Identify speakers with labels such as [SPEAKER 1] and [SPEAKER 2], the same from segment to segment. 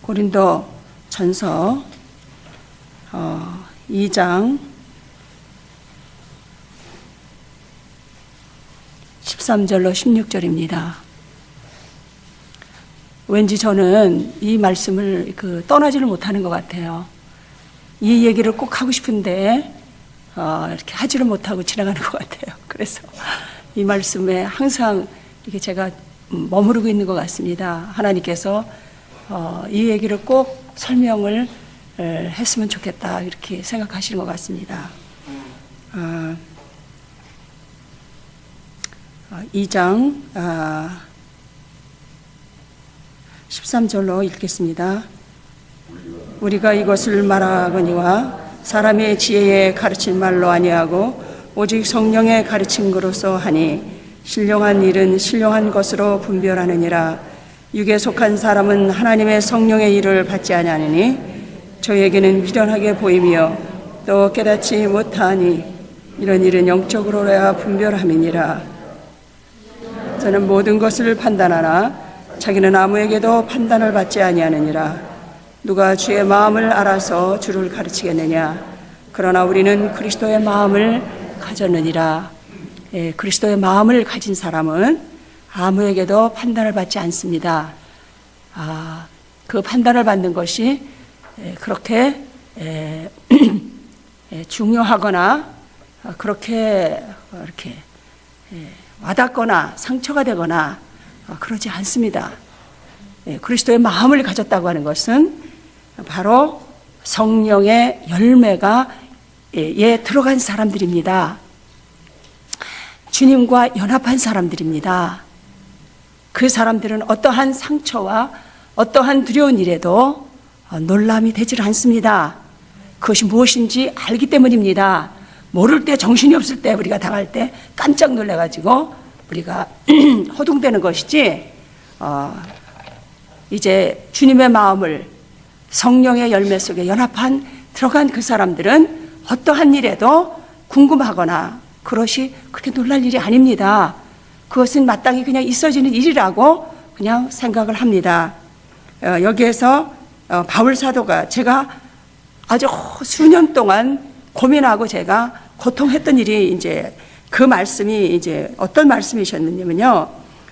[SPEAKER 1] 고린도 전서 2장 13절로 16절입니다. 왠지 저는 이 말씀을 떠나지를 못하는 것 같아요. 이 얘기를 꼭 하고 싶은데 이렇게 하지를 못하고 지나가는 것 같아요. 그래서 이 말씀에 항상 이렇게 제가 머무르고 있는 것 같습니다. 하나님께서 이 얘기를 꼭 설명을 했으면 좋겠다 이렇게 생각하시는 것 같습니다. 2장 13절로 읽겠습니다. 우리가 이것을 말하거니와 사람의 지혜에 가르칠 말로 아니하고 오직 성령의 가르침으로써 하니 신령한 일은 신령한 것으로 분별하느니라. 육에 속한 사람은 하나님의 성령의 일을 받지 아니하느니 저에게는 미련하게 보이며 또 깨닫지 못하니 이런 일은 영적으로야 분별함이니라. 저는 모든 것을 판단하나 자기는 아무에게도 판단을 받지 아니하느니라. 누가 주의 마음을 알아서 주를 가르치겠느냐. 그러나 우리는 그리스도의 마음을 가졌느니라. 그리스도의 마음을 가진 사람은 아무에게도 판단을 받지 않습니다. 그 판단을 받는 것이 그렇게 중요하거나 그렇게 이렇게 와닿거나 상처가 되거나 그러지 않습니다. 그리스도의 마음을 가졌다고 하는 것은 바로 성령의 열매가 들어간 사람들입니다. 주님과 연합한 사람들입니다. 그 사람들은 어떠한 상처와 어떠한 두려운 일에도 놀람이 되질 않습니다. 그것이 무엇인지 알기 때문입니다. 모를 때, 정신이 없을 때, 우리가 당할 때 깜짝 놀라가지고 우리가 허둥대는 것이지, 이제 주님의 마음을 성령의 열매 속에 연합한 들어간 그 사람들은 어떠한 일에도 궁금하거나 그것이 그렇게 놀랄 일이 아닙니다. 그것은 마땅히 그냥 있어지는 일이라고 그냥 생각을 합니다. 여기에서 바울 사도가 제가 아주 수년 동안 고민하고 제가 고통했던 일이 이제 그 말씀이 이제 어떤 말씀이셨느냐면요.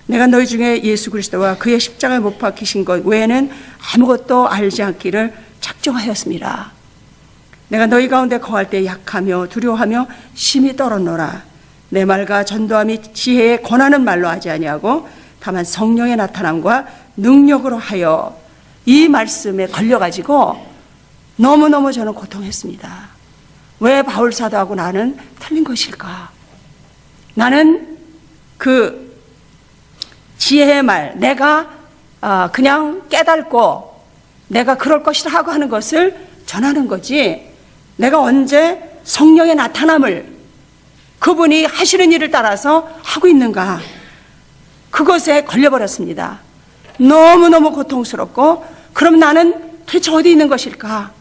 [SPEAKER 1] 내가 너희 중에 예수 그리스도와 그의 십자가에 못 박히신 것 외에는 아무것도 알지 않기를 작정하였습니다. 내가 너희 가운데 거할 때 약하며 두려워하며 심히 떨었노라. 내 말과 전도함이 지혜에 권하는 말로 하지 아니하고 다만 성령의 나타남과 능력으로 하여 이 말씀에 걸려가지고 너무너무 저는 고통했습니다. 왜 바울 사도하고 나는 틀린 것일까? 나는 그 지혜의 말, 내가 그냥 깨닫고 내가 그럴 것이라 하고 하는 것을 전하는 거지, 내가 언제 성령의 나타남을 그분이 하시는 일을 따라서 하고 있는가? 그것에 걸려버렸습니다. 너무너무 고통스럽고, 그럼 나는 도대체 어디 있는 것일까?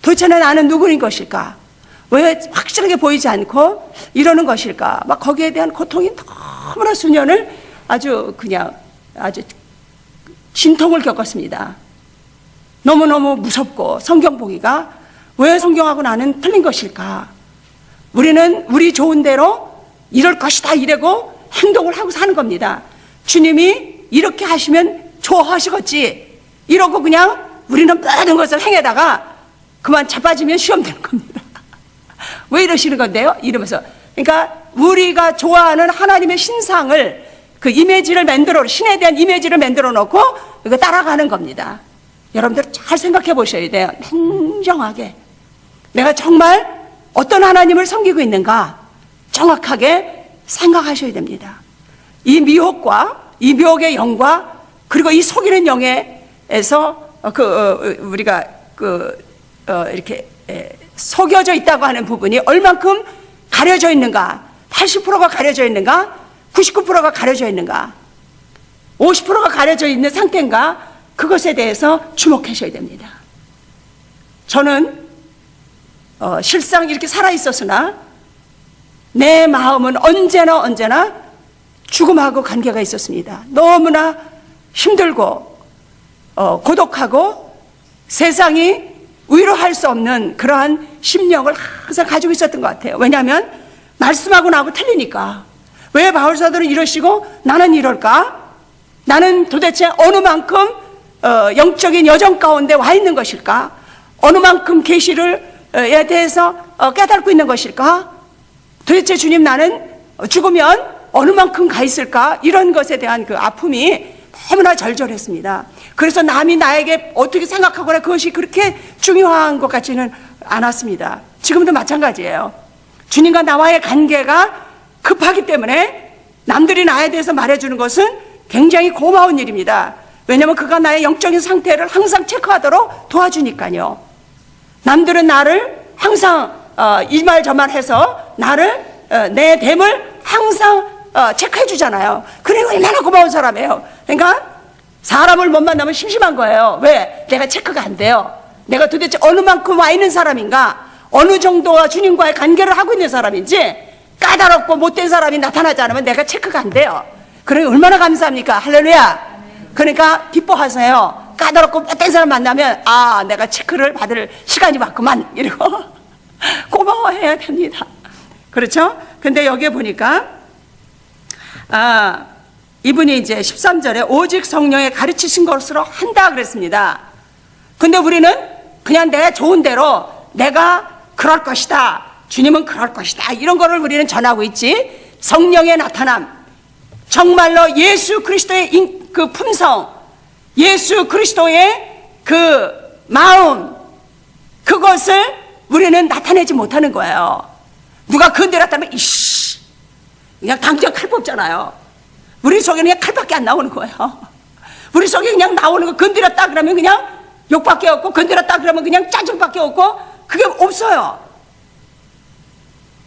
[SPEAKER 1] 도대체 나는 누구인 것일까? 왜 확실하게 보이지 않고 이러는 것일까? 막 거기에 대한 고통이 너무나 수년을 아주 진통을 겪었습니다. 너무너무 무섭고 성경 보기가 왜 성경하고 나는 틀린 것일까? 우리는 우리 좋은 대로 이럴 것이다 이러고 행동을 하고 사는 겁니다. 주님이 이렇게 하시면 좋아하시겠지 이러고 그냥 우리는 모든 것을 행해다가 그만 자빠지면 시험 되는 겁니다. 왜 이러시는 건데요? 이러면서, 그러니까 우리가 좋아하는 하나님의 신상을, 그 이미지를 신에 대한 이미지를 만들어 놓고 이거 따라가는 겁니다. 여러분들 잘 생각해 보셔야 돼요. 냉정하게 내가 정말 어떤 하나님을 섬기고 있는가 정확하게 생각하셔야 됩니다. 이 미혹과 이 미혹의 영과 그리고 이 속이는 영에서 우리가 이렇게 속여져 있다고 하는 부분이 얼만큼 가려져 있는가? 80%가 가려져 있는가? 99%가 가려져 있는가? 50%가 가려져 있는 상태인가? 그것에 대해서 주목하셔야 됩니다. 저는 실상 이렇게 살아있었으나 내 마음은 언제나 죽음하고 관계가 있었습니다. 너무나 힘들고 고독하고 세상이 위로할 수 없는 그러한 심령을 항상 가지고 있었던 것 같아요. 왜냐하면 말씀하고 나하고 틀리니까. 왜 바울사도는 이러시고 나는 이럴까? 나는 도대체 어느 만큼 영적인 여정 가운데 와 있는 것일까? 어느 만큼 계시를에 대해서 깨닫고 있는 것일까? 도대체 주님, 나는 죽으면 어느 만큼 가 있을까? 이런 것에 대한 그 아픔이 너무나 절절했습니다. 그래서 남이 나에게 어떻게 생각하거나 그것이 그렇게 중요한 것 같지는 않았습니다. 지금도 마찬가지예요. 주님과 나와의 관계가 급하기 때문에 남들이 나에 대해서 말해주는 것은 굉장히 고마운 일입니다. 왜냐하면 그가 나의 영적인 상태를 항상 체크하도록 도와주니까요. 남들은 나를 항상 이 말 저 말 해서 나를 내 됨을 항상 체크해 주잖아요. 그러니까 얼마나 고마운 사람이에요. 그러니까 사람을 못 만나면 심심한 거예요. 왜? 내가 체크가 안 돼요. 내가 도대체 어느 만큼 와 있는 사람인가, 어느 정도와 주님과의 관계를 하고 있는 사람인지, 까다롭고 못된 사람이 나타나지 않으면 내가 체크가 안 돼요. 그러니 얼마나 감사합니까? 할렐루야. 그러니까 기뻐하세요. 까다롭고 못된 사람 만나면 내가 체크를 받을 시간이 왔구만 이러고 고마워해야 됩니다. 그렇죠? 근데 여기에 보니까 이분이 이제 13절에 오직 성령의 가르치신 것으로 한다 그랬습니다. 근데 우리는 그냥 내 좋은 대로 내가 그럴 것이다, 주님은 그럴 것이다, 이런 거를 우리는 전하고 있지, 성령의 나타남, 정말로 예수 그리스도의 그 품성, 예수 그리스도의 그 마음, 그것을 우리는 나타내지 못하는 거예요. 누가 건드렸다면 이씨 그냥 당장 칼 뽑잖아요. 우리 속에 그냥 칼밖에 안 나오는 거예요. 우리 속에 그냥 나오는 거, 건드렸다 그러면 그냥 욕밖에 없고, 건드렸다 그러면 그냥 짜증밖에 없고, 그게 없어요.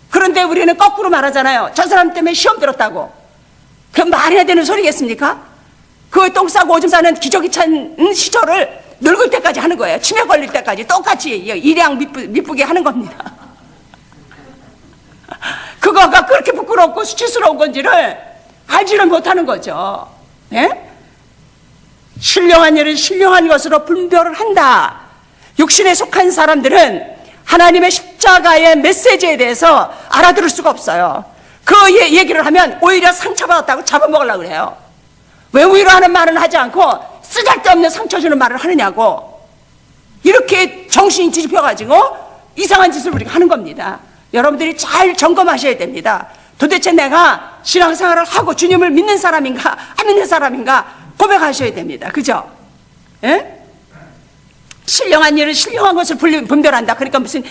[SPEAKER 1] 그런데 우리는 거꾸로 말하잖아요. 저 사람 때문에 시험 들었다고. 그럼 말해야 되는 소리겠습니까? 그 똥 싸고 오줌 싸는 기저귀 찬 시절을 늙을 때까지 하는 거예요. 치매 걸릴 때까지 똑같이 일양 미쁘게 하는 겁니다. 그거가 그렇게 부끄럽고 수치스러운 건지를 알지를 못하는 거죠. 예? 신령한 일은 신령한 것으로 분별을 한다. 육신에 속한 사람들은 하나님의 십자가의 메시지에 대해서 알아들을 수가 없어요. 그 얘기를 하면 오히려 상처받았다고 잡아먹으려고 그래요. 왜 위로하는 말은 하지 않고 쓰잘데없는 상처 주는 말을 하느냐고. 이렇게 정신이 뒤집혀가지고 이상한 짓을 우리가 하는 겁니다. 여러분들이 잘 점검하셔야 됩니다. 도대체 내가 신앙생활을 하고 주님을 믿는 사람인가 안 믿는 사람인가 고백하셔야 됩니다. 그죠? 예? 신령한 일은 신령한 것을 분별한다. 그러니까 무슨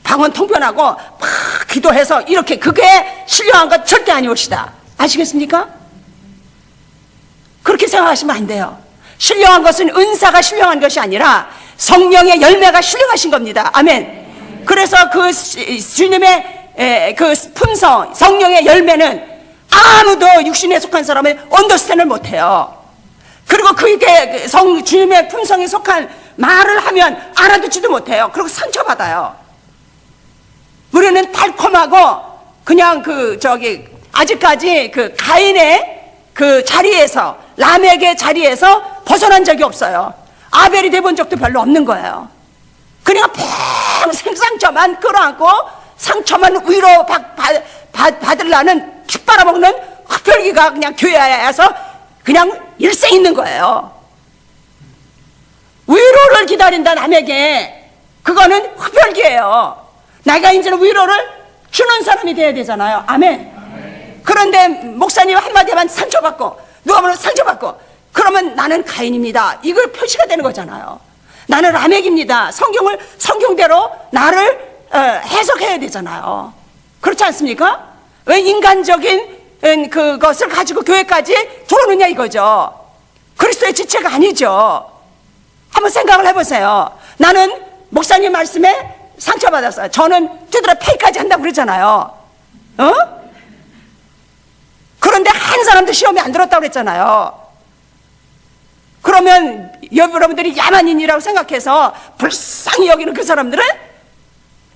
[SPEAKER 1] 방언 통변하고 막 기도해서 이렇게, 그게 신령한 것 절대 아니옵시다. 아시겠습니까? 그렇게 생각하시면 안 돼요. 신령한 것은 은사가 신령한 것이 아니라 성령의 열매가 신령하신 겁니다. 아멘. 그래서 그 주님의 그 품성, 성령의 열매는 아무도 육신에 속한 사람은 언더스탠을 못해요. 그리고 그게 주님의 품성에 속한 말을 하면 알아듣지도 못해요. 그리고 상처받아요. 우리는 달콤하고 그냥 아직까지 그 가인의 그 자리에서, 라멕의 자리에서 벗어난 적이 없어요. 아벨이 돼본 적도 별로 없는 거예요. 그냥 평생 상처만 끌어안고 상처만 위로 받으려는 피 빨아먹는 흡혈귀가 그냥 교회에서 그냥 일생 있는 거예요. 위로를 기다린다 남에게, 그거는 흡혈귀예요. 내가 이제는 위로를 주는 사람이 돼야 되잖아요. 아멘. 그런데 목사님 한마디만 상처받고, 누가 보면 상처받고, 그러면 나는 가인입니다, 이걸 표시가 되는 거잖아요. 나는 라멕입니다, 성경대로 나를 해석해야 되잖아요. 그렇지 않습니까? 왜 인간적인 그것을 가지고 교회까지 들어오느냐 이거죠. 그리스도의 지체가 아니죠. 한번 생각을 해보세요. 나는 목사님 말씀에 상처받았어요. 저는 두드려 패기까지 한다고 그랬잖아요. 그런데 한 사람도 시험에 안 들었다고 그랬잖아요. 그러면 여러분들이 야만인이라고 생각해서 불쌍히 여기는 그 사람들은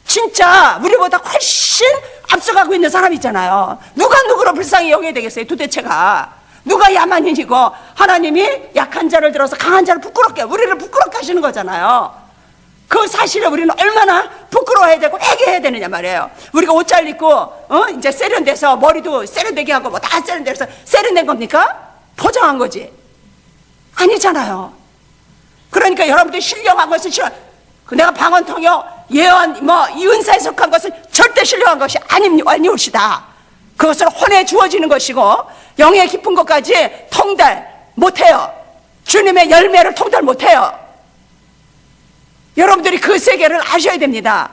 [SPEAKER 1] 진짜 우리보다 훨씬 앞서가고 있는 사람이 있잖아요. 누가 누구를 불쌍히 여겨야 되겠어요? 도대체가 누가 야만인이고, 하나님이 약한 자를 들어서 강한 자를 부끄럽게, 우리를 부끄럽게 하시는 거잖아요. 그 사실에 우리는 얼마나 부끄러워해야 되고 회개해야 되느냐 말이에요. 우리가 옷 잘 입고 이제 세련돼서 머리도 세련되게 하고 뭐 다 세련돼서 세련된 겁니까? 포장한 거지. 아니잖아요. 그러니까 여러분들 신령한 것은 싫어. 내가 방언통역, 예언, 이 은사에 속한 것은 절대 신령한 것이 아니옵시다. 그것은 혼에 주어지는 것이고 영의 깊은 것까지 통달 못해요. 주님의 열매를 통달 못해요. 여러분들이 그 세계를 아셔야 됩니다.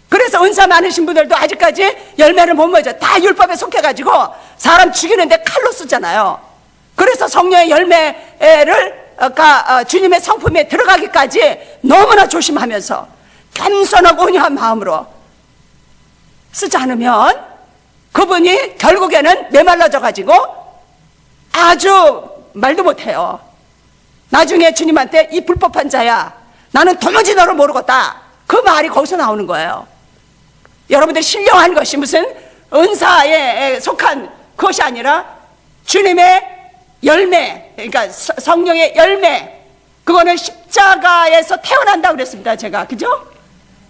[SPEAKER 1] 그래서 은사 많으신 분들도 아직까지 열매를 못 맺어. 다 율법에 속해가지고 사람 죽이는데 칼로 쓰잖아요. 그래서 성령의 열매를 주님의 성품에 들어가기까지 너무나 조심하면서 겸손하고 온유한 마음으로 쓰지 않으면 그분이 결국에는 메말라져 가지고 아주 말도 못해요. 나중에 주님한테 이 불법한 자야, 나는 도무지 너를 모르겠다, 그 말이 거기서 나오는 거예요. 여러분들 신령한 것이 무슨 은사에 속한 것이 아니라 주님의 열매, 그러니까 성령의 열매, 그거는 십자가에서 태어난다고 그랬습니다. 제가, 그죠?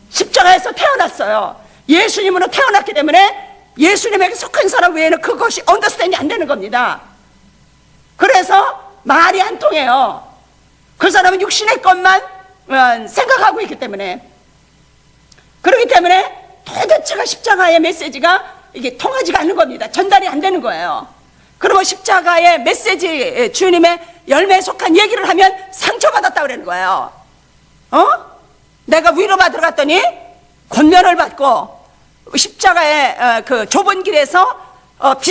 [SPEAKER 1] 십자가에서 태어났어요. 예수님으로 태어났기 때문에 예수님에게 속한 사람 외에는 그것이 언더스탠딩이 안 되는 겁니다. 그래서 말이 안 통해요. 그 사람은 육신의 것만 생각하고 있기 때문에. 그렇기 때문에 도대체가 십자가의 메시지가 이게 통하지가 않는 겁니다. 전달이 안 되는 거예요. 그리고 십자가의 메시지, 주님의 열매에 속한 얘기를 하면 상처받았다고 그러는 거예요. 내가 위로받으러 갔더니 권면을 받고 십자가의 그 좁은 길에서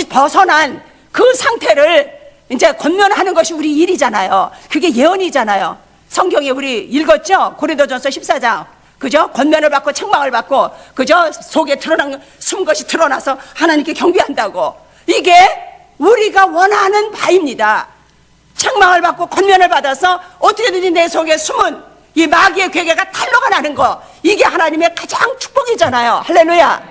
[SPEAKER 1] 벗어난 그 상태를 이제 권면하는 것이 우리 일이잖아요. 그게 예언이잖아요. 성경에 우리 읽었죠? 고린도전서 14장. 그죠? 권면을 받고 책망을 받고, 그죠? 속에 드러난 숨은 것이 드러나서 하나님께 경배한다고. 이게 우리가 원하는 바입니다. 책망을 받고 권면을 받아서 어떻게든지 내 속에 숨은 이 마귀의 괴계가 탄로가 나는 거, 이게 하나님의 가장 축복이잖아요. 할렐루야.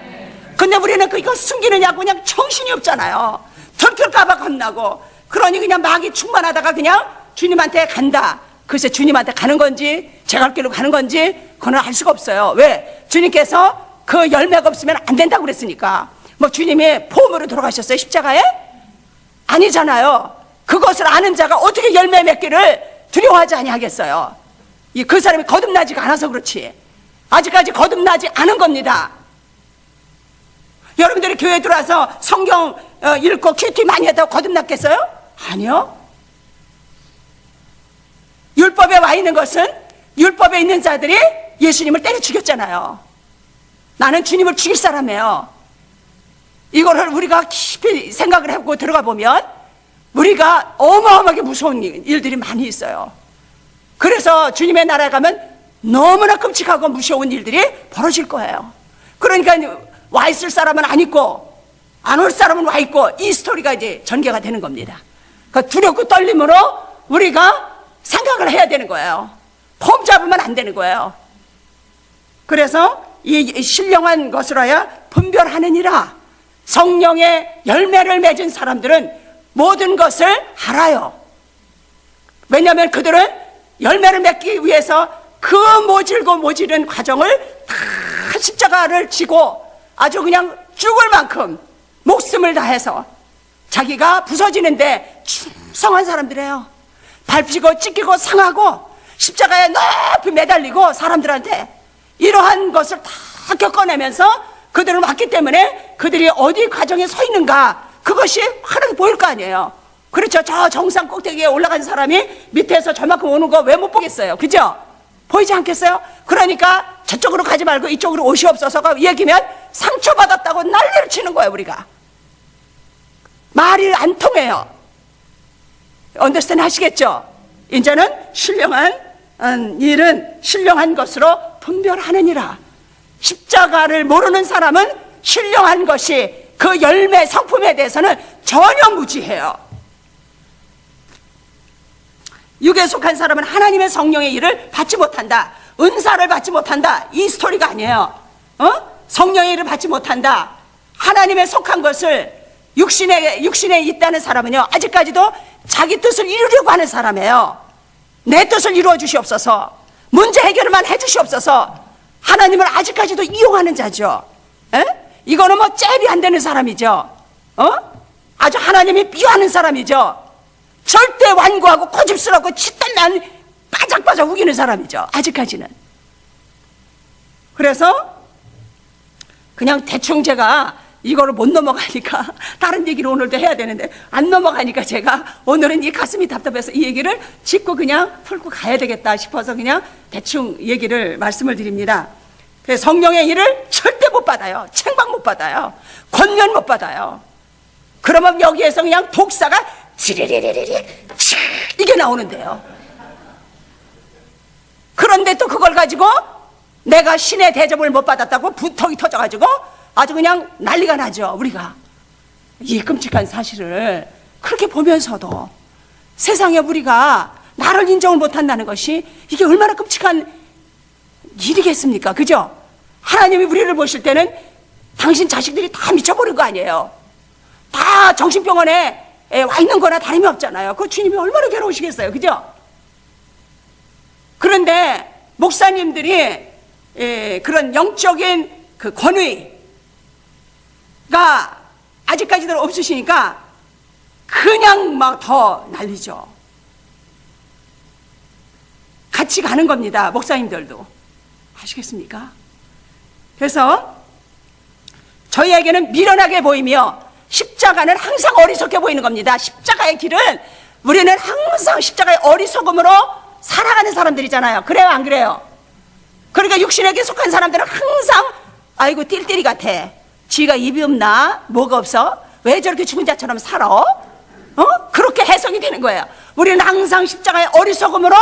[SPEAKER 1] 근데 우리는 이거 숨기느냐고 그냥 정신이 없잖아요. 들킬까봐 겁나고. 그러니 그냥 마귀 충만하다가 그냥 주님한테 간다. 글쎄 주님한테 가는 건지 제갈 길로 가는 건지 그건 알 수가 없어요. 왜? 주님께서 그 열매가 없으면 안 된다고 그랬으니까. 뭐 주님이 포함으로 돌아가셨어요? 십자가에? 아니잖아요. 그것을 아는 자가 어떻게 열매 맺기를 두려워하지 아니하겠어요? 그 사람이 거듭나지가 않아서 그렇지. 아직까지 거듭나지 않은 겁니다. 여러분들이 교회에 들어와서 성경 읽고 큐티 많이 했다고 거듭났겠어요? 아니요. 율법에 와 있는 것은 율법에 있는 자들이 예수님을 때려 죽였잖아요. 나는 주님을 죽일 사람이에요. 이거를 우리가 깊이 생각을 해보고 들어가 보면 우리가 어마어마하게 무서운 일들이 많이 있어요. 그래서 주님의 나라에 가면 너무나 끔찍하고 무서운 일들이 벌어질 거예요. 그러니까 와 있을 사람은 안 있고 안 올 사람은 와 있고, 이 스토리가 이제 전개가 되는 겁니다. 그 두렵고 떨림으로 우리가 생각을 해야 되는 거예요. 폼 잡으면 안 되는 거예요. 그래서 이 신령한 것으로야 분별하느니라. 성령의 열매를 맺은 사람들은 모든 것을 알아요. 왜냐하면 그들은 열매를 맺기 위해서 그 모질고 모질은 과정을 다 십자가를 지고 아주 그냥 죽을 만큼 목숨을 다해서 자기가 부서지는데 충성한 사람들이에요. 밟히고 찢기고 상하고 십자가에 높이 매달리고 사람들한테 이러한 것을 다 겪어내면서 그들을 왔기 때문에 그들이 어디 과정에 서 있는가, 그것이 하나도 보일 거 아니에요. 그렇죠. 저 정상 꼭대기에 올라간 사람이 밑에서 저만큼 오는 거 왜 못 보겠어요? 그죠? 보이지 않겠어요? 그러니까 저쪽으로 가지 말고 이쪽으로 오시옵소서가 얘기면 상처받았다고 난리를 치는 거예요. 우리가 말이 안 통해요. 언더스탠드 하시겠죠? 이제는 신령한 일은 신령한 것으로 분별하느니라. 십자가를 모르는 사람은 신령한 것이 그 열매 성품에 대해서는 전혀 무지해요. 육에 속한 사람은 하나님의 성령의 일을 받지 못한다, 은사를 받지 못한다, 이 스토리가 아니에요. 성령의 일을 받지 못한다. 하나님의 속한 것을 육신에 있다는 사람은요, 아직까지도 자기 뜻을 이루려고 하는 사람이에요. 내 뜻을 이루어 주시옵소서. 문제 해결만 해주시옵소서. 하나님을 아직까지도 이용하는 자죠. 에? 이거는 뭐 잽이 안 되는 사람이죠. 아주 하나님이 미워하는 사람이죠. 절대 완고하고 고집스럽고 치단난 바짝바짝 우기는 사람이죠. 아직까지는. 그래서 그냥 대충 제가 이거를 못 넘어가니까 다른 얘기를 오늘도 해야 되는데 안 넘어가니까 제가 오늘은 이 가슴이 답답해서 이 얘기를 짚고 그냥 풀고 가야 되겠다 싶어서 그냥 대충 얘기를 말씀을 드립니다. 그래서 성령의 일을 절대 못 받아요. 책망 못 받아요. 권면 못 받아요. 그러면 여기에서 그냥 독사가 지리리리리리 이게 나오는데요. 그런데 또 그걸 가지고 내가 신의 대접을 못 받았다고 분통이 터져가지고 아주 그냥 난리가 나죠. 우리가 이 끔찍한 사실을 그렇게 보면서도 세상에 우리가 나를 인정을 못한다는 것이 이게 얼마나 끔찍한 일이겠습니까? 그죠? 하나님이 우리를 보실 때는 당신 자식들이 다 미쳐버린 거 아니에요. 다 정신병원에 와 있는 거나 다름이 없잖아요. 그 주님이 얼마나 괴로우시겠어요. 그죠? 그런데 목사님들이 그런 영적인 그 권위가 아직까지도 없으시니까 그냥 막 더 난리죠. 같이 가는 겁니다. 목사님들도. 아시겠습니까? 그래서 저희에게는 미련하게 보이며 십자가는 항상 어리석게 보이는 겁니다. 십자가의 길은 우리는 항상 십자가의 어리석음으로 살아가는 사람들이잖아요. 그래요, 안 그래요? 그러니까 육신에게 속한 사람들은 항상 아이고 띨띨이 같아. 지가 입이 없나? 뭐가 없어? 왜 저렇게 죽은 자처럼 살아? 그렇게 해석이 되는 거예요. 우리는 항상 십자가의 어리석음으로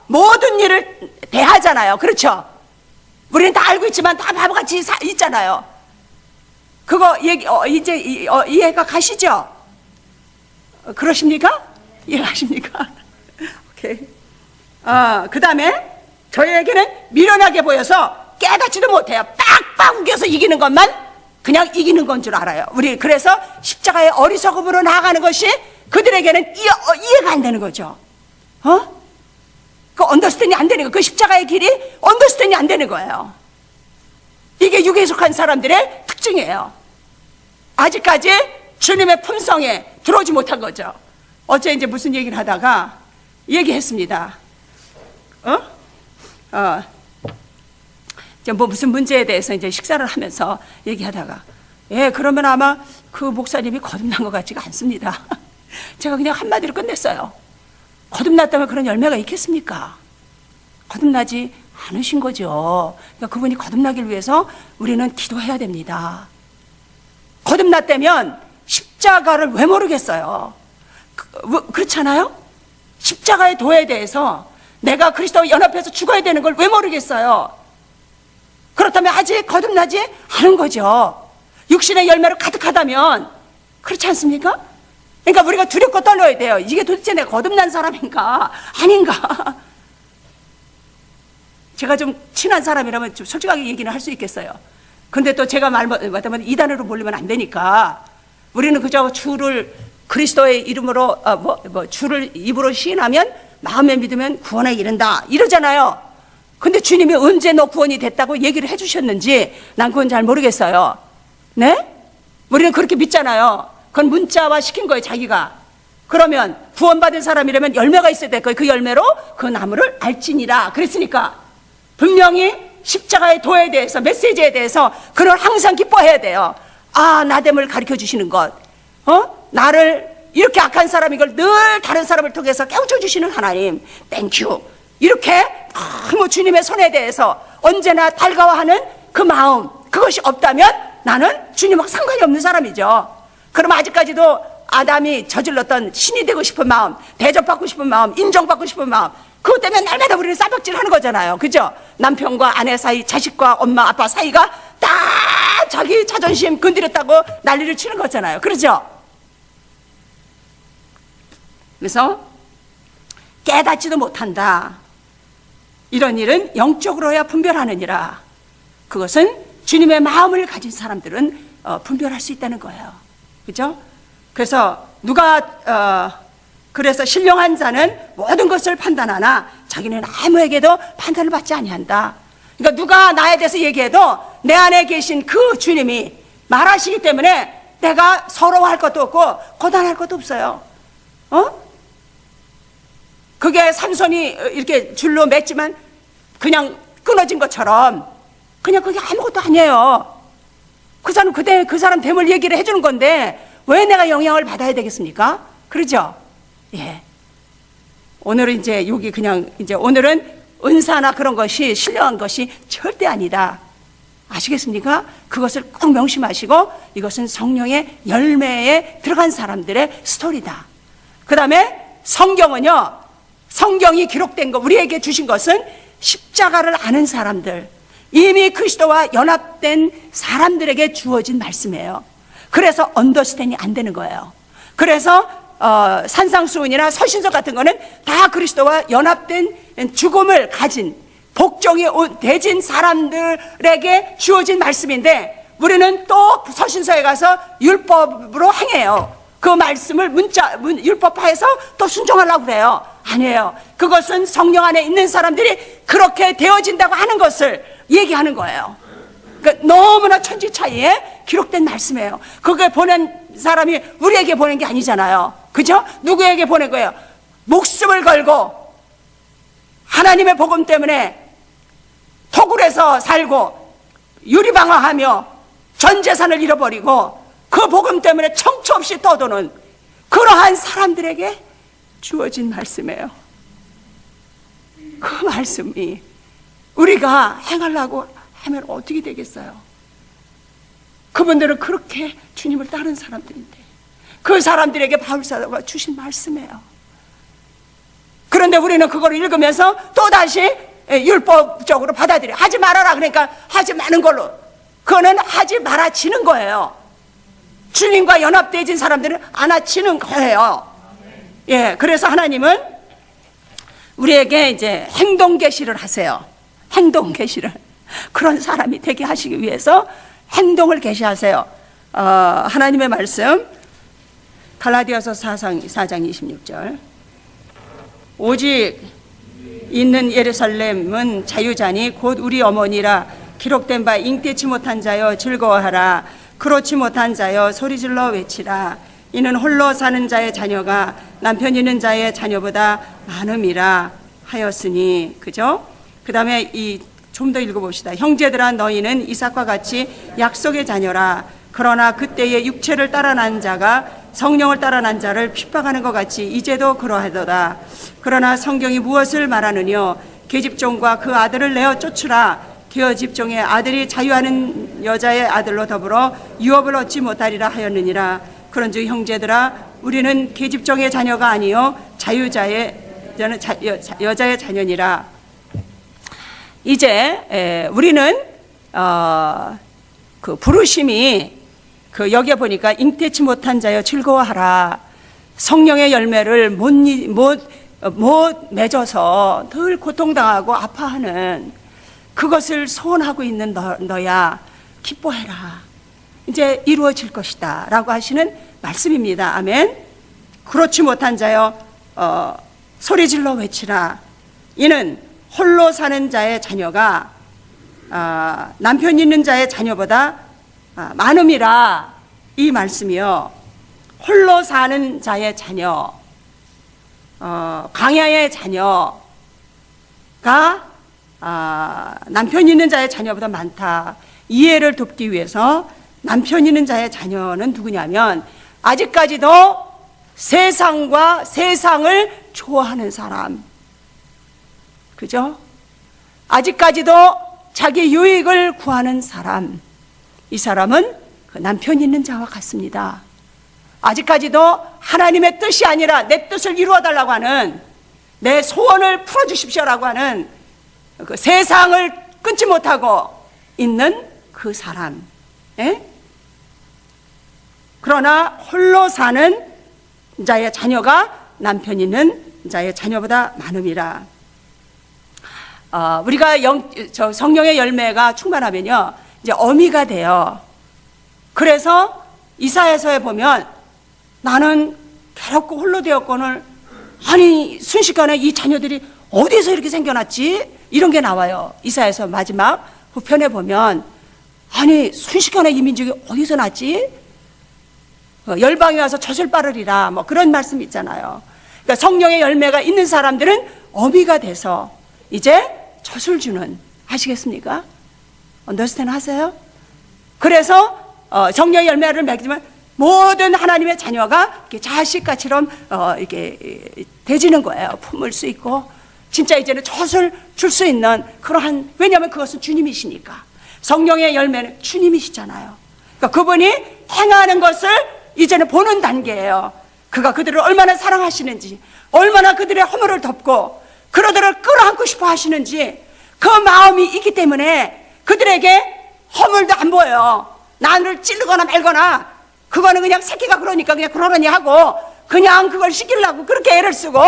[SPEAKER 1] 모든 일을 대하잖아요. 그렇죠? 우리는 다 알고 있지만 다 바보같이 있잖아요. 그거 얘기 이제 이해가 가시죠? 그러십니까? 이해가십니까? 오케이. 그 다음에 저희에게는 미련하게 보여서 깨닫지도 못해요. 빡빡 우겨서 이기는 것만 그냥 이기는 건 줄 알아요. 우리 그래서 십자가의 어리석음으로 나아가는 것이 그들에게는 이해가 안 되는 거죠. 그 언더스탠이 안 되는 거. 그 십자가의 길이 언더스탠이 안 되는 거예요. 이게 육에 속한 사람들의 특징이에요. 아직까지 주님의 품성에 들어오지 못한 거죠. 어제 이제 무슨 얘기를 하다가 얘기했습니다. 이제 뭐 무슨 문제에 대해서 이제 식사를 하면서 얘기하다가 그러면 아마 그 목사님이 거듭난 것 같지가 않습니다. 제가 그냥 한마디로 끝냈어요. 거듭났다면 그런 열매가 있겠습니까? 거듭나지 않으신 거죠. 그러니까 그분이 거듭나길 위해서 우리는 기도해야 됩니다. 거듭났다면 십자가를 왜 모르겠어요? 그렇잖아요? 십자가의 도에 대해서 내가 그리스도와 연합해서 죽어야 되는 걸 왜 모르겠어요? 그렇다면 아직 거듭나지 않은 거죠. 육신의 열매로 가득하다면 그렇지 않습니까? 그러니까 우리가 두렵고 떨려야 돼요. 이게 도대체 내가 거듭난 사람인가 아닌가. 제가 좀 친한 사람이라면 좀 솔직하게 얘기는 할 수 있겠어요. 근데 또 제가 말하면 이단으로 몰리면 안 되니까 우리는 그저 주를 그리스도의 이름으로 주를 입으로 시인하면 마음에 믿으면 구원에 이른다 이러잖아요. 근데 주님이 언제 너 구원이 됐다고 얘기를 해주셨는지 난 그건 잘 모르겠어요. 네? 우리는 그렇게 믿잖아요. 그건 문자화 시킨 거예요, 자기가. 그러면 구원받은 사람이라면 열매가 있어야 될 거예요. 그 열매로 그 나무를 알지니라 그랬으니까 분명히 십자가의 도에 대해서, 메시지에 대해서 그걸 항상 기뻐해야 돼요. 나됨을 가르쳐 주시는 것, 나를 이렇게 악한 사람인 걸 늘 다른 사람을 통해서 깨우쳐 주시는 하나님, 땡큐. 이렇게 너무 주님의 손에 대해서 언제나 달가워하는 그 마음, 그것이 없다면 나는 주님하고 상관이 없는 사람이죠. 그럼 아직까지도 아담이 저질렀던 신이 되고 싶은 마음, 대접받고 싶은 마음, 인정받고 싶은 마음, 그것 때문에 날마다 우리는 싸박질 하는 거잖아요. 그죠? 남편과 아내 사이, 자식과 엄마 아빠 사이가 다 자기 자존심 건드렸다고 난리를 치는 거잖아요. 그러죠? 그래서 깨닫지도 못한다. 이런 일은 영적으로야 분별하느니라. 그것은 주님의 마음을 가진 사람들은 분별할 수 있다는 거예요. 그죠? 그래서 그래서 신령한 자는 모든 것을 판단하나 자기는 아무에게도 판단을 받지 아니한다. 그러니까 누가 나에 대해서 얘기해도 내 안에 계신 그 주님이 말하시기 때문에 내가 서러워할 것도 없고 고단할 것도 없어요. 그게 삼손이 이렇게 줄로 맸지만 그냥 끊어진 것처럼 그냥 그게 아무것도 아니에요. 그 사람 됨을 얘기를 해주는 건데 왜 내가 영향을 받아야 되겠습니까? 그러죠? 예. 오늘은 이제 여기 그냥 이제 오늘은 은사나 그런 것이 신령한 것이 절대 아니다. 아시겠습니까? 그것을 꼭 명심하시고 이것은 성령의 열매에 들어간 사람들의 스토리다. 그 다음에 성경은요, 성경이 기록된 거 우리에게 주신 것은 십자가를 아는 사람들, 이미 그리스도와 연합된 사람들에게 주어진 말씀이에요. 그래서 언더스탠이 안 되는 거예요. 그래서 산상수훈이나 서신서 같은 거는 다 그리스도와 연합된 죽음을 가진 복종이 되진 사람들에게 주어진 말씀인데 우리는 또 서신서에 가서 율법으로 행해요. 그 말씀을 율법화해서 또 순종하려고 그래요. 아니에요. 그것은 성령 안에 있는 사람들이 그렇게 되어진다고 하는 것을 얘기하는 거예요. 그러니까 너무나 천지 차이에 기록된 말씀이에요. 그게 보낸 사람이 우리에게 보낸 게 아니잖아요. 그죠? 누구에게 보낸 거예요? 목숨을 걸고 하나님의 복음 때문에 토굴에서 살고 유리방황하며 전 재산을 잃어버리고 그 복음 때문에 청처 없이 떠도는 그러한 사람들에게 주어진 말씀이에요. 그 말씀이 우리가 행하려고 하면 어떻게 되겠어요? 그분들은 그렇게 주님을 따른 사람들인데 그 사람들에게 바울사도가 주신 말씀이에요. 그런데 우리는 그걸 읽으면서 또다시 율법적으로 받아들여 하지 말아라 그러니까 하지 마는 걸로 그거는 하지 말아지는 거예요. 주님과 연합되어진 사람들은 안아치는 거예요. 예, 그래서 하나님은 우리에게 이제 행동 계시를 하세요. 행동 계시를 그런 사람이 되게 하시기 위해서 행동을 계시하세요. 하나님의 말씀 갈라디아서 4장 26절 오직 있는 예루살렘은 자유자니 곧 우리 어머니라 기록된 바 잉태치 못한 자여 즐거워하라 그렇지 못한 자여 소리질러 외치라 이는 홀로 사는 자의 자녀가 남편 있는 자의 자녀보다 많음이라 하였으니 그죠? 그 다음에 좀 더 읽어봅시다. 형제들아 너희는 이삭과 같이 약속의 자녀라 그러나 그때의 육체를 따라 난 자가 성령을 따라 난 자를 핍박하는 것 같이 이제도 그러하도다. 그러나 성경이 무엇을 말하느냐 계집종과 그 아들을 내어 쫓으라 계집종의 아들이 자유하는 여자의 아들로 더불어 유업을 얻지 못하리라 하였느니라. 그런즉 형제들아 우리는 계집종의 자녀가 아니요 여자의 자녀니라. 이제 우리는 그 부르심이 그 여기에 보니까 잉태치 못한 자여 즐거워하라. 성령의 열매를 못 맺어서 늘 고통당하고 아파하는 그것을 소원하고 있는 너야 기뻐해라. 이제 이루어질 것이다 라고 하시는 말씀입니다. 아멘. 그렇지 못한 자여 소리질러 외치라. 이는 홀로 사는 자의 자녀가 남편 있는 자의 자녀보다 많음이라. 이 말씀이요 홀로 사는 자의 자녀 광야의 자녀가 남편 있는 자의 자녀보다 많다. 이해를 돕기 위해서 남편 있는 자의 자녀는 누구냐면 아직까지도 세상과 세상을 좋아하는 사람, 그죠? 아직까지도 자기 유익을 구하는 사람, 이 사람은 그 남편 있는 자와 같습니다. 아직까지도 하나님의 뜻이 아니라 내 뜻을 이루어달라고 하는, 내 소원을 풀어주십시오라고 하는 그 세상을 끊지 못하고 있는 그 사람. 예? 그러나 홀로 사는 자의 자녀가 남편 있는 자의 자녀보다 많음이라. 우리가 성령의 열매가 충만하면요, 이제 어미가 돼요. 그래서 이사야서에 보면 나는 괴롭고 홀로 되었거늘, 아니 순식간에 이 자녀들이 어디서 이렇게 생겨났지? 이런 게 나와요. 이사야서 마지막 후편에 보면 아니 순식간에 이 민족이 어디서 났지? 열방에 와서 젖을 빠르리라 뭐 그런 말씀 있잖아요. 그러니까 성령의 열매가 있는 사람들은 어미가 돼서 이제 젖을 주는, 아시겠습니까? 언더스탠드 하세요? 그래서 성령의 열매를 맺지만 모든 하나님의 자녀가 이렇게 자식같이럼 이렇게 되지는 거예요. 품을 수 있고 진짜 이제는 젖을 줄 수 있는 그러한, 왜냐하면 그것은 주님이시니까. 성령의 열매는 주님이시잖아요. 그러니까 그분이 행하는 것을 이제는 보는 단계예요. 그가 그들을 얼마나 사랑하시는지, 얼마나 그들의 허물을 덮고 그들을 끌어안고 싶어 하시는지 그 마음이 있기 때문에 그들에게 허물도 안 보여요. 나를 찌르거나 말거나 그거는 그냥 새끼가 그러니까 그냥 그러려니 하고 그냥 그걸 시키려고 그렇게 애를 쓰고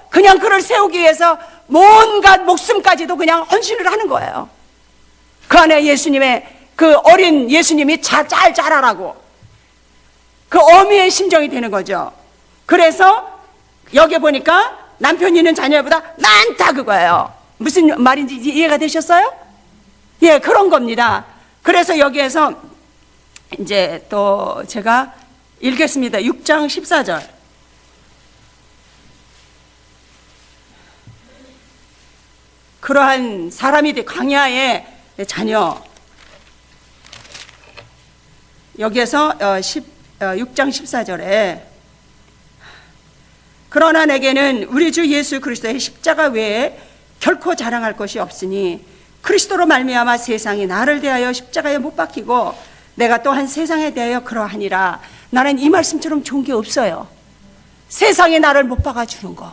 [SPEAKER 1] 그냥 그를 세우기 위해서 뭔가 목숨까지도 그냥 헌신을 하는 거예요. 그 안에 예수님의 그 어린 예수님이 잘 자라라고 그 어미의 심정이 되는 거죠. 그래서 여기 보니까 남편이 있는 자녀보다 많다 그거예요. 무슨 말인지 이해가 되셨어요? 예, 그런 겁니다. 그래서 여기에서 이제 또 제가 읽겠습니다. 6장 14절. 그러한 사람이 광야의 자녀, 여기에서 6장 14절에 그러나 내게는 우리 주 예수 그리스도의 십자가 외에 결코 자랑할 것이 없으니 그리스도로 말미암아 세상이 나를 대하여 십자가에 못 박히고 내가 또한 세상에 대하여 그러하니라. 나는 이 말씀처럼 좋은 게 없어요. 세상이 나를 못 박아주는 거,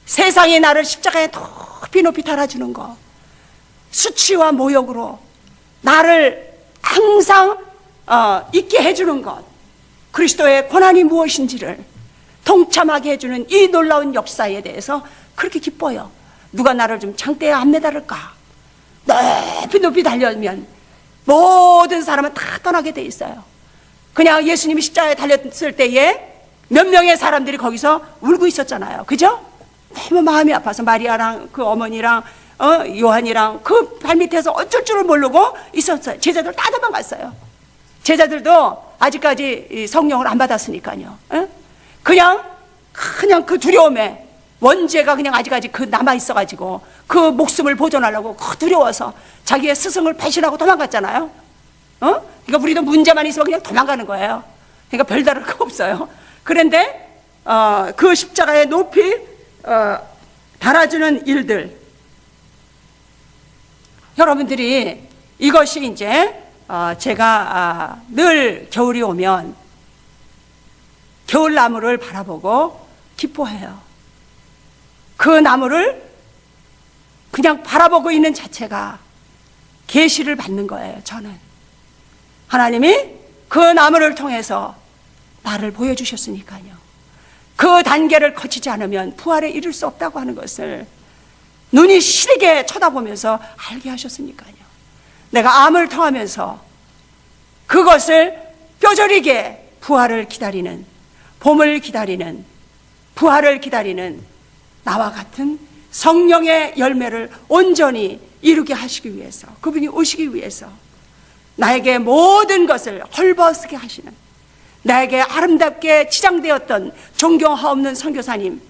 [SPEAKER 1] 세상이 나를 십자가에 높이 높이 달아주는 거, 수치와 모욕으로 나를 항상 있게 해주는 것, 그리스도의 고난이 무엇인지를 동참하게 해주는 이 놀라운 역사에 대해서 그렇게 기뻐요. 누가 나를 좀 장대에 안 매달을까? 높이 높이 달려면 모든 사람은 다 떠나게 돼 있어요. 그냥 예수님이 십자가에 달렸을 때에 몇 명의 사람들이 거기서 울고 있었잖아요. 그죠? 너무 마음이 아파서 마리아랑 그 어머니랑 요한이랑 그 발밑에서 어쩔 줄을 모르고 있었어요. 제자들 다 도망갔어요. 제자들도 아직까지 성령을 안 받았으니까요. 그냥 그 두려움에 원죄가 그냥 아직까지 그 남아있어가지고 그 목숨을 보존하려고 두려워서 자기의 스승을 배신하고 도망갔잖아요. 그러니까 우리도 문제만 있으면 그냥 도망가는 거예요. 그러니까 별다를 거 없어요. 그런데 그 십자가에 높이 달아주는 일들, 여러분들이 이것이 이제 제가 늘 겨울이 오면 겨울나무를 바라보고 기뻐해요. 그 나무를 그냥 바라보고 있는 자체가 계시를 받는 거예요. 저는 하나님이 그 나무를 통해서 나를 보여주셨으니까요. 그 단계를 거치지 않으면 부활에 이를 수 없다고 하는 것을 눈이 시리게 쳐다보면서 알게 하셨으니까요. 내가 암을 통하면서 그것을 뼈저리게 부활을 기다리는, 봄을 기다리는, 부활을 기다리는 나와 같은 성령의 열매를 온전히 이루게 하시기 위해서, 그분이 오시기 위해서 나에게 모든 것을 헐벗게 하시는, 나에게 아름답게 치장되었던 존경하옵는 선교사님,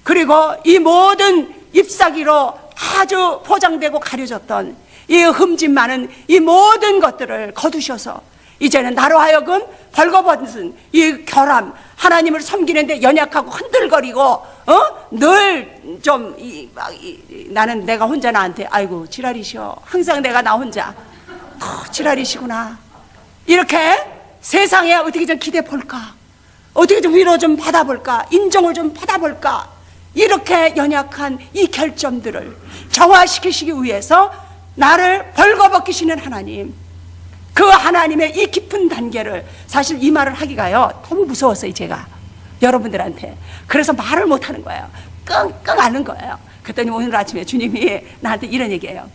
[SPEAKER 1] 그리고 이 모든 잎사귀로 아주 포장되고 가려졌던 이 흠집 많은 이 모든 것들을 거두셔서 이제는 나로 하여금 벌거벗은 이 결함, 하나님을 섬기는데 연약하고 흔들거리고 늘 좀 나는 내가 혼자 나한테 아이고 지랄이시오, 항상 내가 나 혼자 지랄이시구나, 이렇게 세상에 어떻게 좀 기대 볼까, 어떻게 좀 위로 좀 받아볼까, 인정을 좀 받아볼까, 이렇게 연약한 이 결점들을 정화시키시기 위해서 나를 벌거벗기시는 하나님, 그 하나님의 이 깊은 단계를, 사실 이 말을 하기가요 너무 무서웠어요 제가 여러분들한테. 그래서 말을 못하는 거예요. 끙끙 앓는 거예요. 그랬더니 오늘 아침에 주님이 나한테 이런 얘기예요.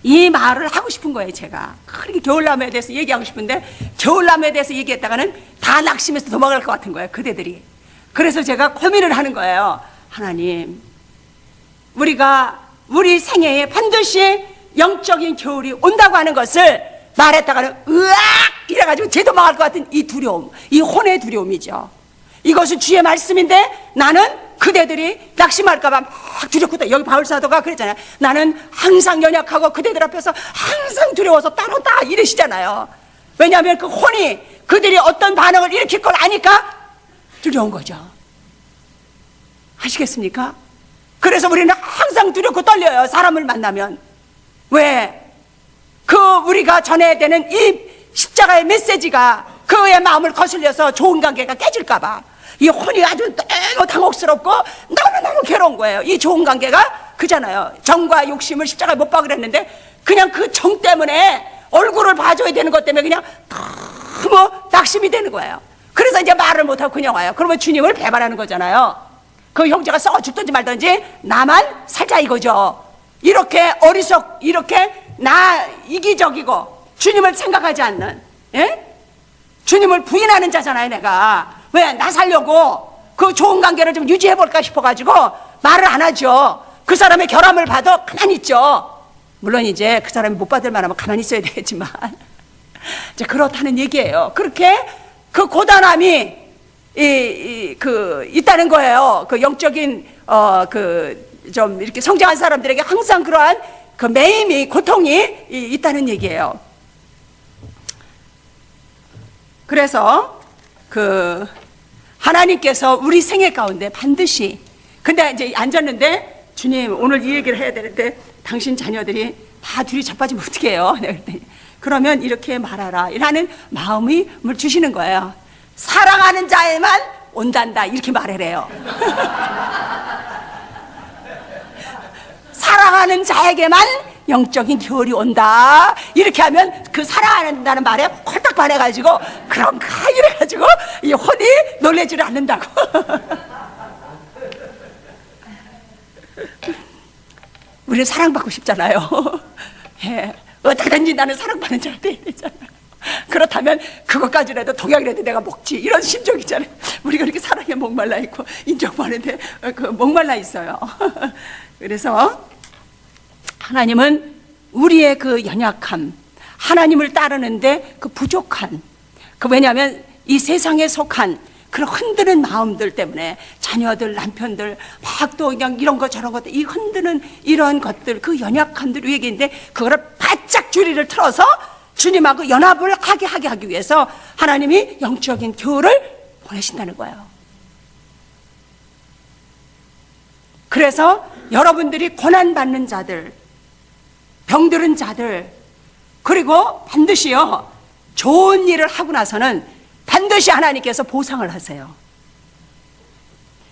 [SPEAKER 1] 이 말을 하고 싶은 거예요. 제가 그렇게 겨울나무에 대해서 얘기하고 싶은데 겨울나무에 대해서 얘기했다가는 다 낙심해서 도망갈 것 같은 거예요, 그대들이. 그래서 제가 고민을 하는 거예요. 하나님, 우리 생애에 반드시 영적인 겨울이 온다고 하는 것을 말했다가는 으악 이래가지고 제 도망갈 것 같은 이 두려움, 이 혼의 두려움이죠. 이것은 주의 말씀인데 나는 그대들이 낙심할까봐 막 두렵거든. 여기 바울사도가 그랬잖아요. 나는 항상 연약하고 그대들 앞에서 항상 두려워서 따로다 이러시잖아요. 왜냐하면 그 혼이 그들이 어떤 반응을 일으킬 걸 아니까 두려운 거죠. 아시겠습니까? 그래서 우리는 항상 두렵고 떨려요. 사람을 만나면. 왜? 우리가 전해야 되는 이 십자가의 메시지가 그의 마음을 거슬려서 좋은 관계가 깨질까봐. 이 혼이 아주 너무 당혹스럽고 너무너무 괴로운 거예요. 이 좋은 관계가 그잖아요. 정과 욕심을 십자가에 못 박으려 했는데 그냥 그 정 때문에 얼굴을 봐줘야 되는 것 때문에 그냥 너무 낙심이 되는 거예요. 그래서 이제 말을 못하고 그냥 와요. 그러면 주님을 배반하는 거잖아요. 그 형제가 썩어 죽든지 말든지 나만 살자 이거죠. 이렇게 이렇게 이기적이고 주님을 생각하지 않는, 예? 주님을 부인하는 자잖아요. 내가 왜 나 살려고 그 좋은 관계를 좀 유지해볼까 싶어가지고 말을 안 하죠. 그 사람의 결함을 봐도 가만히 있죠. 물론 이제 그 사람이 못 받을 만하면 가만히 있어야 되겠지만 이제 그렇다는 얘기예요. 그렇게 그 고단함이 있다는 거예요. 그 영적인 좀 이렇게 성장한 사람들에게 항상 그러한 그 매임이, 고통이 있다는 얘기예요. 그래서 하나님께서 우리 생애 가운데 반드시, 근데 이제 앉았는데 주님 오늘 이 얘기를 해야 되는데 당신 자녀들이 다 둘이 자빠지면 어떻게 해요? 그러면 이렇게 말하라 라는 마음을 주시는 거예요. 사랑하는 자에만 온단다 이렇게 말해래요. 사랑하는 자에게만 영적인 겨울이 온다 이렇게 하면 그 사랑한다는 말에 홀딱 반해가지고 그런가 이래가지고 이 혼이 놀래지를 않는다고. 우리는 사랑받고 싶잖아요. 예, 어떻게든지 나는 사랑받는 자가 돼야 되잖아요. 그렇다면 그것까지라도 독약이라도 내가 먹지 이런 심정이잖아요. 우리가 이렇게 사랑에 목말라 있고 인정 많은데 목말라 있어요. 그래서 하나님은 우리의 그 연약함, 하나님을 따르는데 그 부족한, 왜냐하면 이 세상에 속한 그런 흔드는 마음들 때문에 자녀들, 남편들 막 또 그냥 이런 거 저런 것들 이 흔드는 이런 것들 그 연약함들 우리에게 있는데 그거를 바짝 줄이를 틀어서 주님하고 연합을 하기 위해서 하나님이 영적인 겨울을 보내신다는 거예요. 그래서 여러분들이 고난받는 자들, 병들은 자들, 그리고 반드시요 좋은 일을 하고 나서는 반드시 하나님께서 보상을 하세요.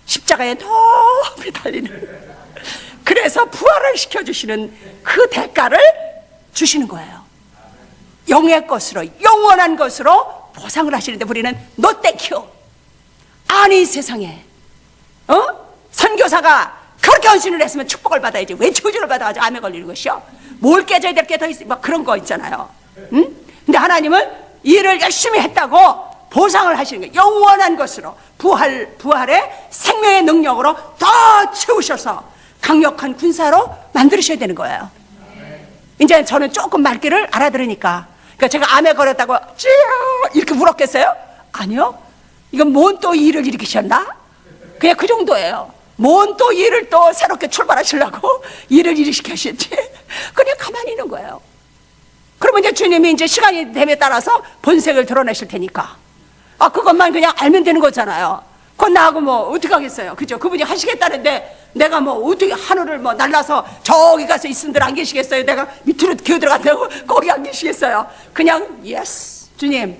[SPEAKER 1] 십자가에 높이 달리는, 그래서 부활을 시켜주시는 그 대가를 주시는 거예요. 영의 것으로, 영원한 것으로 보상을 하시는데 우리는 no thank you. 아니 세상에 선교사가 그렇게 헌신을 했으면 축복을 받아야지 왜 저주를 받아가지고 암에 걸리는 것이요? 뭘 깨져야 될 게 더 있어? 막 그런 거 있잖아요. 응? 근데 하나님은 일을 열심히 했다고 보상을 하시는 거예요. 영원한 것으로 부활의 생명의 능력으로 더 채우셔서 강력한 군사로 만들으셔야 되는 거예요. 이제 저는 조금 말귀를 알아들으니까, 그러니까 제가 암에 걸렸다고 찌야 이렇게 울었겠어요? 아니요. 이건 뭔 또 일을 일으키셨나? 그냥 그 정도예요. 뭔 또 일을 또 새롭게 출발하시려고 일을 일으키셨지? 그냥 가만히 있는 거예요. 그러면 이제 주님이 이제 시간이 됨에 따라서 본색을 드러내실 테니까 그것만 그냥 알면 되는 거잖아요. 그건 나하고 뭐 어떻게 하겠어요? 그죠? 그분이 하시겠다는데 내가 뭐 어떻게 하늘을 뭐 날라서 저기 가서 있은들 안 계시겠어요? 내가 밑으로 기어 들어간다고 거기 안 계시겠어요? 그냥 예스 주님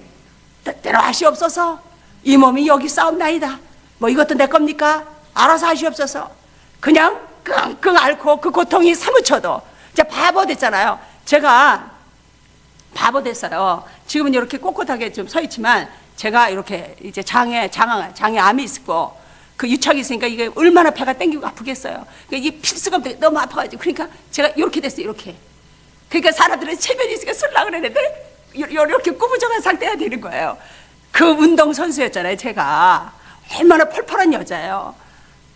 [SPEAKER 1] 뜻대로 하시옵소서. 이 몸이 여기 싸움나이다. 뭐 이것도 내 겁니까? 알아서 하시옵소서. 그냥 끙끙 앓고 그 고통이 사무쳐도 이제 바보 됐잖아요. 제가 바보 됐어요. 지금은 이렇게 꼿꼿하게 좀 서 있지만 제가 이렇게 이제 장에 암이 있고 그 유착이 있으니까 이게 얼마나 배가 땡기고 아프겠어요. 그러니까 이 필수가 너무 아파가지고 그러니까 제가 이렇게 됐어요. 이렇게. 그러니까 사람들은 체면이 있으니까 쓰려고 그랬는데 이렇게 꾸부정한 상태가 되는 거예요. 그 운동선수였잖아요. 제가 얼마나 펄펄한 여자예요.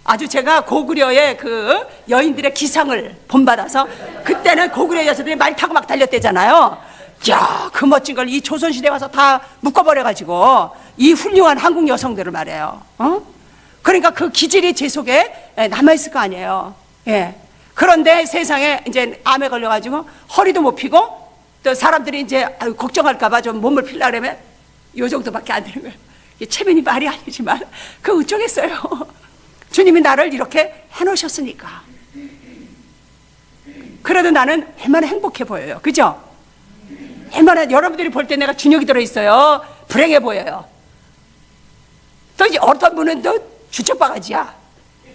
[SPEAKER 1] 아주 제가 고구려의 그 여인들의 기상을 본받아서 그때는 고구려 여자들이 말 타고 막 달렸대잖아요. 야, 그 멋진 걸 이 조선시대에 와서 다 묶어버려가지고 이 훌륭한 한국 여성들을 말해요. 그러니까 그 기질이 제 속에 남아있을 거 아니에요. 예. 그런데 세상에 이제 암에 걸려가지고 허리도 못 펴고 또 사람들이 이제 걱정할까봐 좀 몸을 필라 그러면 요 정도밖에 안 되는 거예요. 체면이 말이 아니지만 그 어쩌겠어요. 주님이 나를 이렇게 해놓으셨으니까. 그래도 나는 얼마나 행복해 보여요. 그죠? 얼마나 여러분들이 볼 때 내가 준혁이 들어있어요. 불행해 보여요. 또 이제 어떤 분은 또 주책바가지야.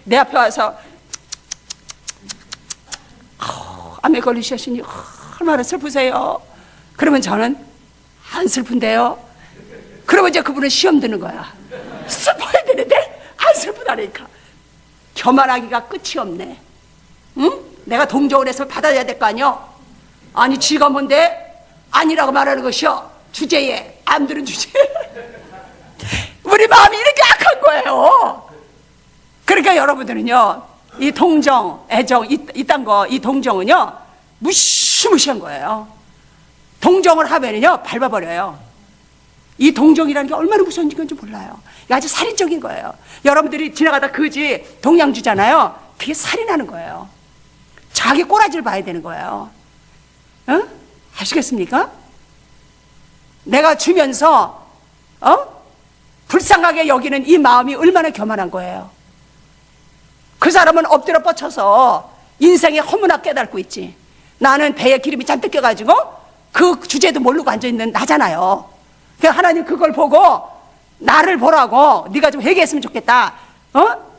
[SPEAKER 1] 내 앞에 와서 암에 걸리셨으니 얼마나 슬프세요. 그러면 저는 안 슬픈데요. 그러면 이제 그분은 시험 드는 거야. 슬퍼야 되는데 안 슬프다니까. 교만하기가 끝이 없네. 응? 내가 동정을 해서 받아야 될 거 아니요? 아니 지가 뭔데 아니라고 말하는 것이요. 주제에 암들은 주제에 우리 마음이 이렇게 악한 거예요. 그러니까 여러분들은요, 이 동정, 애정, 이딴 거, 이 동정은요 무시무시한 거예요. 동정을 하면은요 밟아버려요. 이 동정이라는 게 얼마나 무서운 건지 몰라요. 이게 아주 살인적인 거예요. 여러분들이 지나가다 그지 동양 주잖아요. 그게 살인하는 거예요. 자기 꼬라지를 봐야 되는 거예요. 어? 아시겠습니까? 내가 주면서 불쌍하게 여기는 이 마음이 얼마나 교만한 거예요. 그 사람은 엎드려 뻗쳐서 인생의 허무나 깨닫고 있지. 나는 배에 기름이 잔뜩 껴가지고 그 주제도 모르고 앉아있는 나잖아요. 그러니까 하나님 그걸 보고 나를 보라고 네가 좀 회개했으면 좋겠다.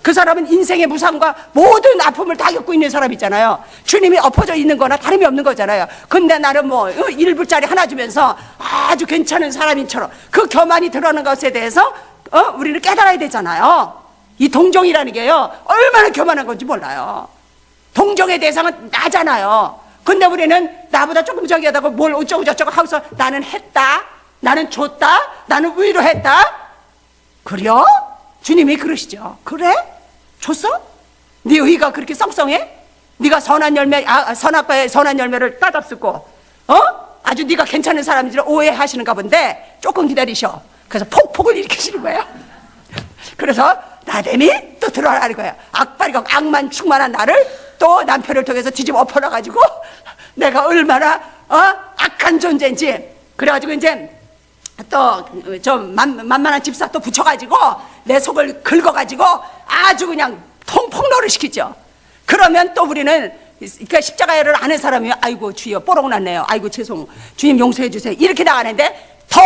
[SPEAKER 1] 그 사람은 인생의 무상과 모든 아픔을 다 겪고 있는 사람 있잖아요. 주님이 엎어져 있는 거나 다름이 없는 거잖아요. 근데 나는 뭐 1불짜리 하나 주면서 아주 괜찮은 사람인처럼 그 교만이 드러나는 것에 대해서 우리는 깨달아야 되잖아요. 이 동정이라는 게요 얼마나 교만한 건지 몰라요. 동정의 대상은 나잖아요. 근데 우리는 나보다 조금 저기 하다고 뭘 어쩌고 저쩌고 하고서 나는 했다, 나는 줬다, 나는 위로했다. 그래요? 주님이 그러시죠. 그래? 줬어? 네 의가 그렇게 썽썽해? 네가 선한 열매, 선악과의 선한 열매를 따잡수고 아주 네가 괜찮은 사람인 줄 오해하시는가 본데 조금 기다리셔. 그래서 폭폭을 일으키시는 거예요. 그래서 나대미 또 들어가는 거예요. 악발이고 악만 충만한 나를 또 남편을 통해서 뒤집어 엎어놔가지고 내가 얼마나 악한 존재인지. 그래가지고 이제 또 좀 만만한 집사 또 붙여가지고 내 속을 긁어가지고 아주 그냥 통폭로를 시키죠. 그러면 또 우리는 그러니까 십자가를 아는 사람이 아이고 주여 뽀록 났네요. 아이고 죄송, 주님 용서해 주세요. 이렇게 나가는데 더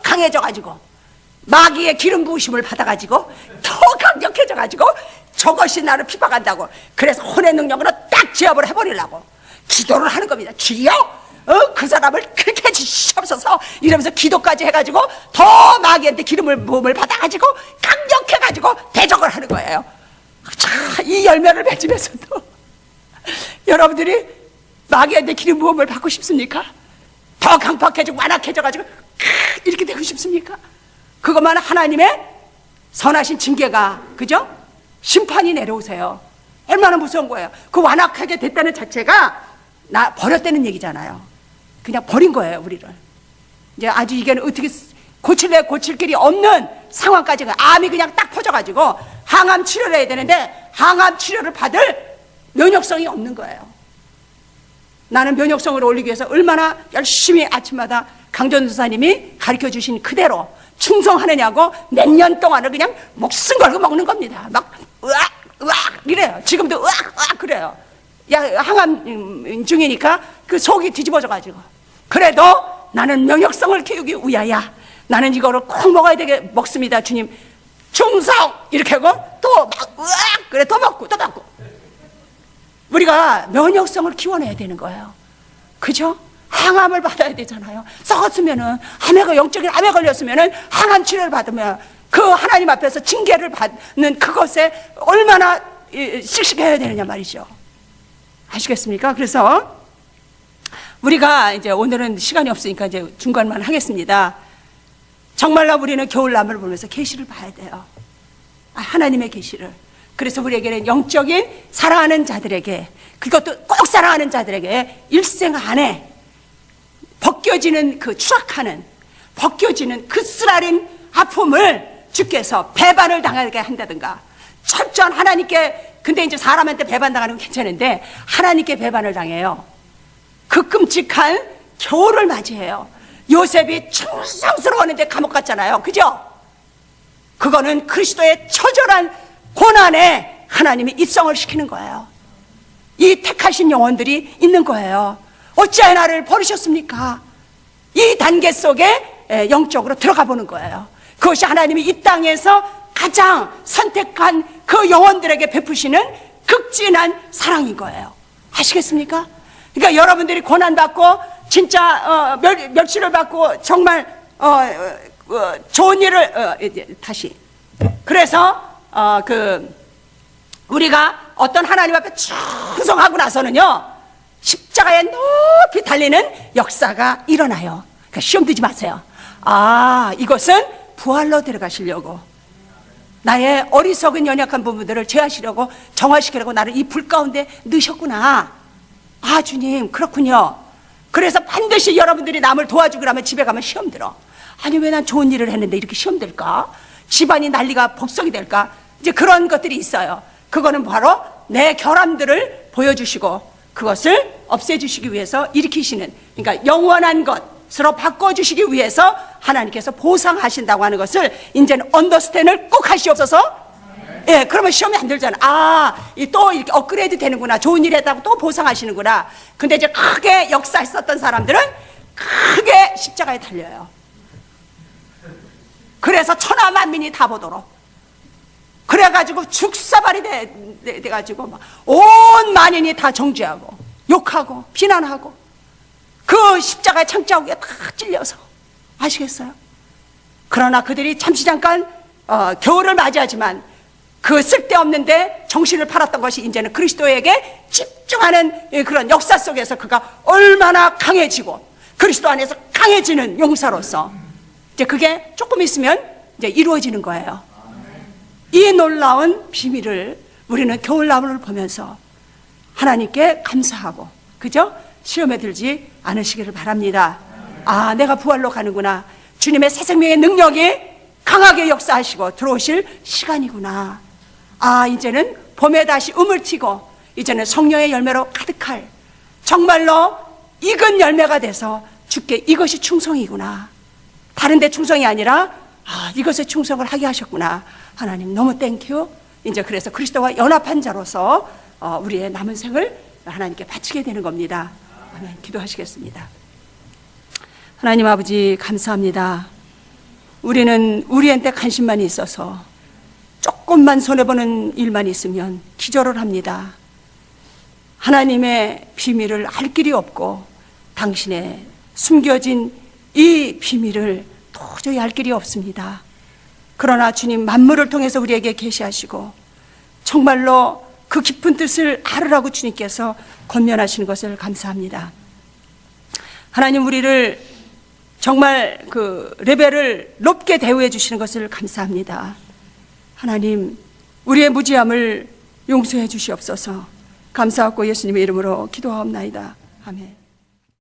[SPEAKER 1] 강해져가지고 마귀의 기름 부으심을 받아가지고 더 강력해져가지고 저것이 나를 핍박한다고. 그래서 혼의 능력으로 딱 제압을 해버리려고 기도를 하는 겁니다. 주여 그 사람을 그렇게 해주시옵소서 이러면서 기도까지 해가지고 더 마귀한테 기름을 부음을 받아가지고 강력해가지고 대적을 하는 거예요. 자, 이 열매를 맺으면서도 여러분들이 마귀한테 기름 부음을 받고 싶습니까? 더 강팍해지고 완악해져가지고 이렇게 되고 싶습니까? 그것만 하나님의 선하신 징계가, 그죠? 심판이 내려오세요. 얼마나 무서운 거예요. 그 완악하게 됐다는 자체가 나 버렸다는 얘기잖아요. 그냥 버린 거예요, 우리를. 이제 아주 이게 어떻게 고칠래 고칠 길이 없는 상황까지 암이 그냥 딱 퍼져가지고 항암 치료를 해야 되는데 항암 치료를 받을 면역성이 없는 거예요. 나는 면역성을 올리기 위해서 얼마나 열심히 아침마다 강전 도사님이 가르쳐 주신 그대로 충성하느냐고 몇 년 동안을 그냥 목숨 걸고 먹는 겁니다. 막 으악 으악 이래요. 지금도 으악 으악 그래요. 야, 항암 중이니까 그 속이 뒤집어져 가지고. 그래도 나는 명역성을 키우기 위하여 나는 이거를 꼭 먹어야 되게 먹습니다. 주님 충성 이렇게 하고 또 막 으악 그래 또 먹고 또 먹고. 우리가 면역성을 키워내야 되는 거예요. 그죠? 항암을 받아야 되잖아요. 썩었으면은 암에가 영적인 암에 걸렸으면은 항암 치료를 받으면 그 하나님 앞에서 징계를 받는 그것에 얼마나 씩씩해야 되느냐 말이죠. 아시겠습니까? 그래서 우리가 이제 오늘은 시간이 없으니까 이제 중간만 하겠습니다. 정말로 우리는 겨울나무를 보면서 계시를 봐야 돼요. 하나님의 계시를. 그래서 우리에게는 영적인 사랑하는 자들에게, 그것도 꼭 사랑하는 자들에게 일생 안에 벗겨지는 그 추락하는, 벗겨지는 그 쓰라린 아픔을 주께서 배반을 당하게 한다든가, 철저한 하나님께, 근데 이제 사람한테 배반당하는 건 괜찮은데 하나님께 배반을 당해요. 그 끔찍한 겨울을 맞이해요. 요셉이 충성스러웠는데 감옥 갔잖아요. 그죠? 그거는 그리스도의 처절한 고난에 하나님이 입성을 시키는 거예요. 이 택하신 영혼들이 있는 거예요. 어찌하여 나를 버리셨습니까? 이 단계 속에 영적으로 들어가 보는 거예요. 그것이 하나님이 이 땅에서 가장 선택한 그 영혼들에게 베푸시는 극진한 사랑인 거예요. 아시겠습니까? 그러니까 여러분들이 고난받고 진짜 멸시를 받고 정말 좋은 일을 다시, 그래서 우리가 어떤 하나님 앞에 충성하고 나서는요, 십자가에 높이 달리는 역사가 일어나요. 그러니까 시험 들지 마세요. 아, 이것은 부활로 들어가시려고, 나의 어리석은 연약한 부분들을 제하시려고, 정화시키려고 나를 이 불 가운데 넣으셨구나. 아, 주님, 그렇군요. 그래서 반드시 여러분들이 남을 도와주고 나면 집에 가면 시험 들어. 아니, 왜 난 좋은 일을 했는데 이렇게 시험 들까? 집안이 난리가 복성이 될까? 이제 그런 것들이 있어요. 그거는 바로 내 결함들을 보여주시고 그것을 없애주시기 위해서 일으키시는, 그러니까 영원한 것으로 바꿔주시기 위해서 하나님께서 보상하신다고 하는 것을 이제는 언더스탠을 꼭 하시옵소서. 예, 그러면 시험이 안 들잖아. 아, 또 이렇게 업그레이드 되는구나. 좋은 일 했다고 또 보상하시는구나. 근데 이제 크게 역사했었던 사람들은 크게 십자가에 달려요. 그래서 천하 만민이 다 보도록. 그래가지고 죽사발이 돼가지고 막 온 만인이 다 정죄하고 욕하고 비난하고 그 십자가의 창자국에 다 찔려서. 아시겠어요? 그러나 그들이 잠시 잠깐 겨울을 맞이하지만 그 쓸데없는데 정신을 팔았던 것이 이제는 그리스도에게 집중하는 그런 역사 속에서 그가 얼마나 강해지고 그리스도 안에서 강해지는 용사로서 이제 그게 조금 있으면 이제 이루어지는 거예요. 이 놀라운 비밀을 우리는 겨울나무를 보면서 하나님께 감사하고, 그죠? 시험에 들지 않으시기를 바랍니다. 아, 내가 부활로 가는구나. 주님의 새 생명의 능력이 강하게 역사하시고 들어오실 시간이구나. 아, 이제는 봄에 다시 음을 튀고 이제는 성령의 열매로 가득할, 정말로 익은 열매가 돼서 주께 이것이 충성이구나. 다른 데 충성이 아니라 아, 이것에 충성을 하게 하셨구나. 하나님 너무 땡큐. 이제 그래서 그리스도와 연합한 자로서 우리의 남은 생을 하나님께 바치게 되는 겁니다. 아멘. 기도하시겠습니다. 하나님 아버지, 감사합니다. 우리는 우리한테 관심만 있어서 조금만 손해보는 일만 있으면 기절을 합니다. 하나님의 비밀을 알 길이 없고 당신의 숨겨진 이 비밀을 도저히 알 길이 없습니다. 그러나 주님, 만물을 통해서 우리에게 계시하시고 정말로 그 깊은 뜻을 알으라고 주님께서 권면하시는 것을 감사합니다. 하나님, 우리를 정말 그 레벨을 높게 대우해 주시는 것을 감사합니다. 하나님, 우리의 무지함을 용서해 주시옵소서. 감사하고 예수님의 이름으로 기도하옵나이다. 아멘.